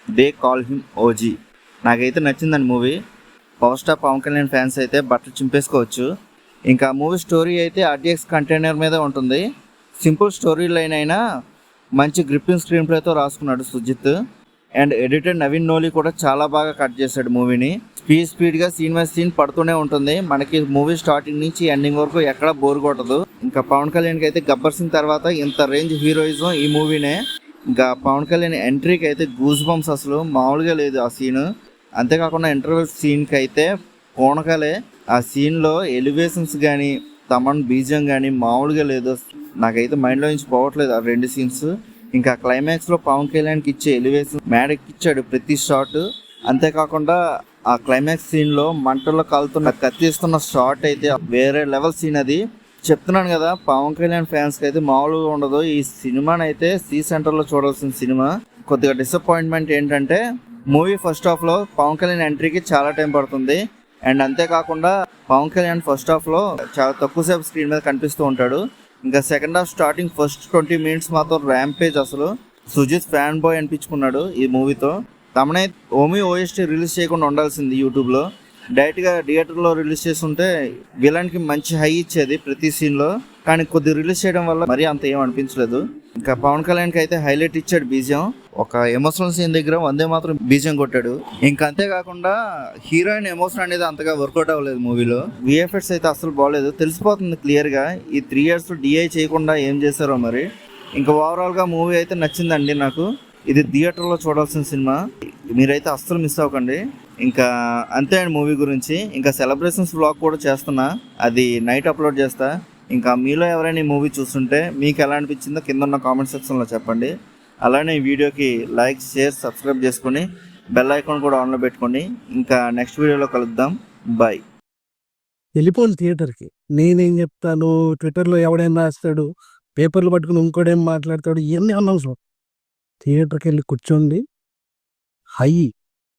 They call him OG. నాకైతే నచ్చిందండి movie. Power star Pawan Kalyan fans అయితే బట్టలు చింపేసుకోవచ్చు. ఇంకా మూవీ స్టోరీ అయితే ఆర్డిఎక్స్ కంటైనర్ మీద ఉంటుంది. సింపుల్ స్టోరీ లైన్ అయినా మంచి గ్రిప్పింగ్ స్క్రీన్ ప్లేతో రాసుకున్నాడు సుజిత్. అండ్ ఎడిటర్ నవీన్ నోలి కూడా చాలా బాగా కట్ చేశాడు మూవీని. స్పీడ్గా సీన్ బై సీన్ పడుతూనే ఉంటుంది. మనకి మూవీ స్టార్టింగ్ నుంచి ఎండింగ్ వరకు ఎక్కడ బోర్ కొట్టదు. ఇంకా పవన్ కళ్యాణ్కి అయితే గబ్బర్ సింగ్ తర్వాత ఇంత రేంజ్ హీరోయిజం ఈ మూవీనే. ఇంకా పవన్ కళ్యాణ్ ఎంట్రీకి అయితే గూస్ బంప్స్ అసలు మామూలుగా లేదు ఆ సీన్. అంతేకాకుండా ఇంటర్వెల్ సీన్కి అయితే పూనకాలే. ఆ సీన్లో ఎలివేషన్స్ కానీ తమన్ బీజం కానీ మామూలుగా లేదు. నాకైతే మైండ్లో నుంచి పోవట్లేదు ఆ రెండు సీన్స్. ఇంకా క్లైమాక్స్లో పవన్ కళ్యాణ్కి ఇచ్చే ఎలివేషన్ మేడెక్కిచ్చాడు ప్రతి షాట్. అంతేకాకుండా ఆ క్లైమాక్స్ సీన్లో మంటల్లో కాలుతున్న కత్తిస్తున్న షాట్ అయితే వేరే లెవెల్ సీన్. అది చెప్తున్నాను కదా, పవన్ కళ్యాణ్ ఫ్యాన్స్కి అయితే మామూలుగా ఉండదు. ఈ సినిమాని అయితే సి సెంటర్లో చూడాల్సిన సినిమా. కొద్దిగా డిసప్పాయింట్మెంట్ ఏంటంటే మూవీ ఫస్ట్ హాఫ్లో పవన్ కళ్యాణ్ ఎంట్రీకి చాలా టైం పడుతుంది. అండ్ అంతేకాకుండా పవన్ కళ్యాణ్ ఫస్ట్ హాఫ్లో చాలా తక్కువసేపు స్క్రీన్ మీద కనిపిస్తూ ఉంటాడు. ఇంకా second half starting first 20 minutes మాత్రం ర్యాంపేజ్. అసలు సుజిత్ ఫ్యాన్ బాయ్ అనిపించుకున్నాడు ఈ మూవీతో. తమనే ఓఎస్టీ రిలీజ్ చేయకుండా ఉండాల్సింది యూట్యూబ్లో. డైరెక్ట్గా థియేటర్లో రిలీజ్ చేస్తుంటే విలన్కి మంచి హై ఇచ్చేది ప్రతి సీన్లో. కానీ కొద్ది రిలీజ్ చేయడం వల్ల మరీ అంత ఏం అనిపించలేదు. ఇంకా పవన్ కళ్యాణ్కి అయితే హైలైట్ ఇచ్చాడు బీజం. ఒక ఎమోషనల్ సీన్ దగ్గర వందే మాత్రం బీజం కొట్టాడు. ఇంకా అంతేకాకుండా హీరోయిన్ ఎమోషన్ అనేది అంతగా వర్కౌట్ అవ్వలేదు మూవీలో. విఎఫ్ఎక్స్ అయితే అసలు బాగలేదు. తెలిసిపోతుంది క్లియర్గా ఈ 3 years డిఐ చేయకుండా ఏం చేశారో మరి. ఇంకా ఓవరాల్గా మూవీ అయితే నచ్చిందండి నాకు. ఇది థియేటర్లో చూడాల్సిన సినిమా, మీరైతే అస్సలు మిస్ అవ్వకండి. ఇంకా అంతే అండి మూవీ గురించి. ఇంకా సెలబ్రేషన్స్ వ్లాగ్ కూడా చేస్తున్నా, అది నైట్ అప్లోడ్ చేస్తా. ఇంకా మీలో ఎవరైనా ఈ మూవీ చూస్తుంటే మీకు ఎలా అనిపించిందో కింద ఉన్న కామెంట్ సెక్షన్లో చెప్పండి. అలానే ఈ వీడియోకి లైక్, షేర్, సబ్స్క్రైబ్ చేసుకొని బెల్ ఐకాన్ కూడా ఆన్లో పెట్టుకోండి. ఇంకా నెక్స్ట్ వీడియోలో కలుద్దాం. బాయ్. వెళ్ళిపోవాలి థియేటర్కి. నేనేం చెప్తాను, ట్విట్టర్లో ఎవడైనా రాస్తాడు, పేపర్లు పట్టుకుని ఇంకోడేం మాట్లాడతాడు, ఇవన్నీ అనవసరం. థియేటర్కి వెళ్ళి కూర్చోండి. హై